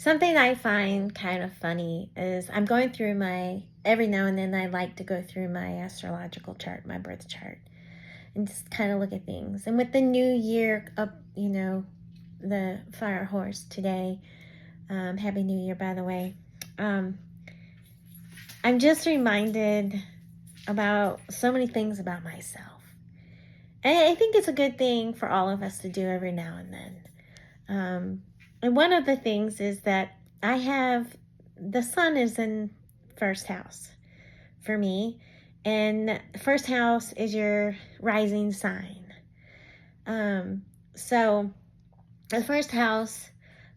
Something I find kind of funny is I'm going through every now and then I like to go through my astrological chart, my birth chart, and just kind of look at things. And with the new year up, the fire horse today, Happy New Year, by the way. I'm just reminded about so many things about myself. And I think it's a good thing for all of us to do every now and then. And one of the things is that the sun is in first house for me. And first house is your rising sign. So the first house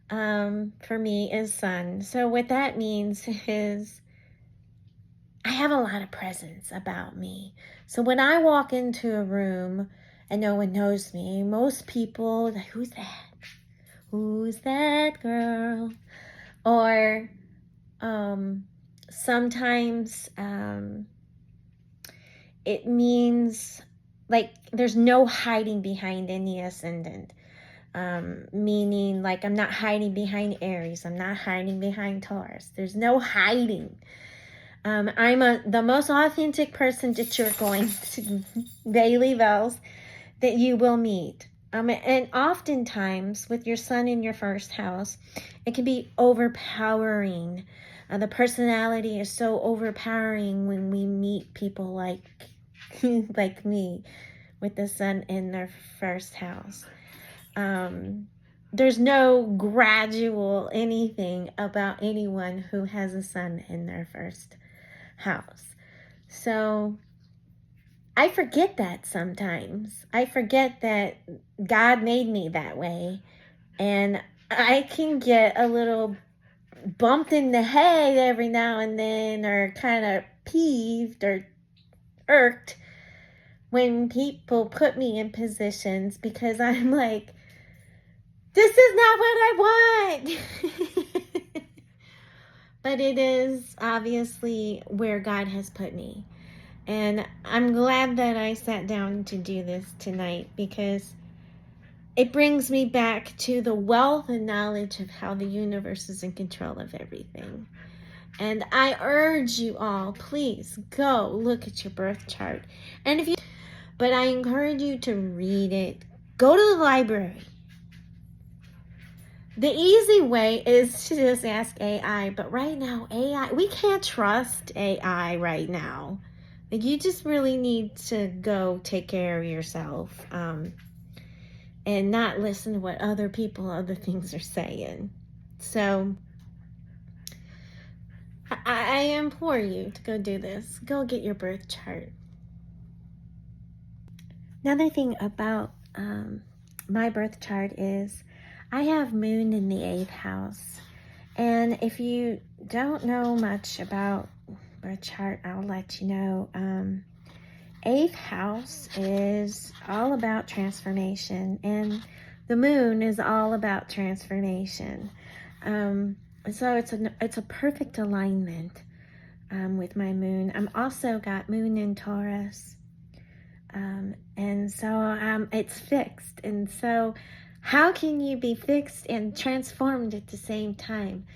for me is sun. So what that means is I have a lot of presence about me. So when I walk into a room and no one knows me, most people, like, who's that? Who's that girl? Or sometimes it means like there's no hiding behind any ascendant. Meaning like I'm not hiding behind Aries. I'm not hiding behind Taurus. There's no hiding. I'm the most authentic person that you're going to daily bells that you will meet. And oftentimes with your sun in your first house, it can be overpowering. The personality is so overpowering when we meet people like like me with the sun in their first house. There's no gradual anything about anyone who has a sun in their first house. So I forget that sometimes. I forget that God made me that way. And I can get a little bumped in the head every now and then, or kind of peeved or irked when people put me in positions, because I'm like, this is not what I want. But it is obviously where God has put me. And I'm glad that I sat down to do this tonight, because it brings me back to the wealth and knowledge of how the universe is in control of everything. And I urge you all, please go look at your birth chart. But I encourage you to read it. Go to the library. The easy way is to just ask AI, but right now, we can't trust AI right now. Like, you just really need to go take care of yourself and not listen to what other things are saying. So I implore you to go do this. Go get your birth chart. Another thing about my birth chart is I have moon in the 8th house. And if you don't know much about birth chart, I'll let you know. 8th house is all about transformation, and the moon is all about transformation. So it's a perfect alignment with my moon. I'm also got moon in Taurus. And so it's fixed. And so how can you be fixed and transformed at the same time?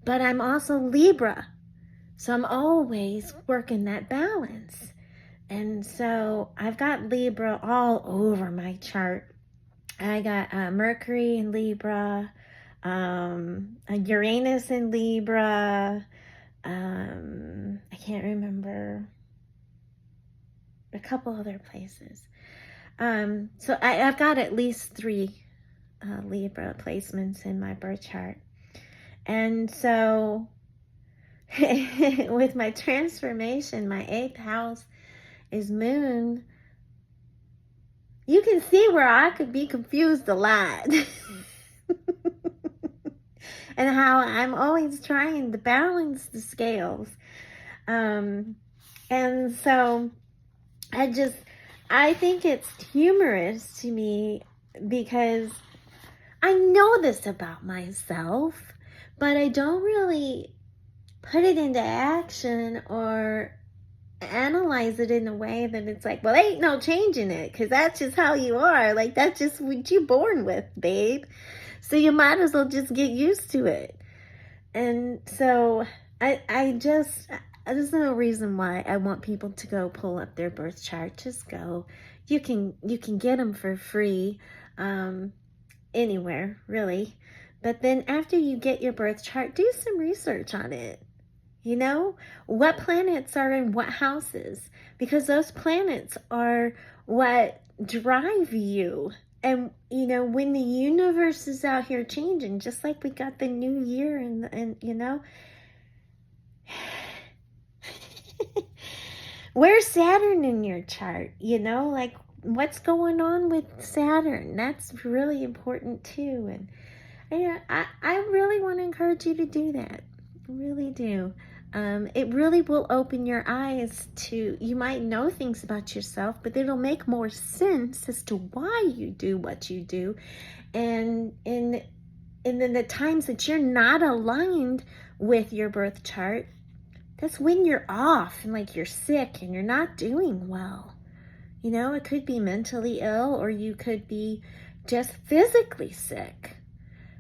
But I'm also Libra. So I'm always working that balance. And so I've got Libra all over my chart. I got Mercury in Libra, Uranus in Libra. I can't remember a couple other places. So I've got at least 3 Libra placements in my birth chart. And so with my transformation, my 8th house is moon. You can see where I could be confused a lot. And how I'm always trying to balance the scales. And so I think it's humorous to me, because I know this about myself, but I don't really put it into action or analyze it in a way that it's like, well, ain't no changing it, because that's just how you are. Like, that's just what you're born with, babe. So you might as well just get used to it. And so there's no reason why I want people to go pull up their birth chart. Just go. You can get them for free anywhere, really. But then after you get your birth chart, do some research on it. You know, what planets are in what houses, because those planets are what drive you. And you know, when the universe is out here changing, just like we got the new year and you know, where's Saturn in your chart? You know, like what's going on with Saturn? That's really important too. And I really want to encourage you to do that. I really do. It really will open your eyes to, you might know things about yourself, but it'll make more sense as to why you do what you do. And then the times that you're not aligned with your birth chart, that's when you're off and like you're sick and you're not doing well. You know, it could be mentally ill, or you could be just physically sick.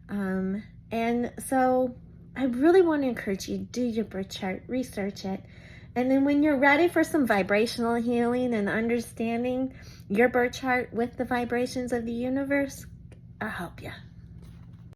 And so I really want to encourage you to do your birth chart, research it. And then when you're ready for some vibrational healing and understanding your birth chart with the vibrations of the universe, I'll help you.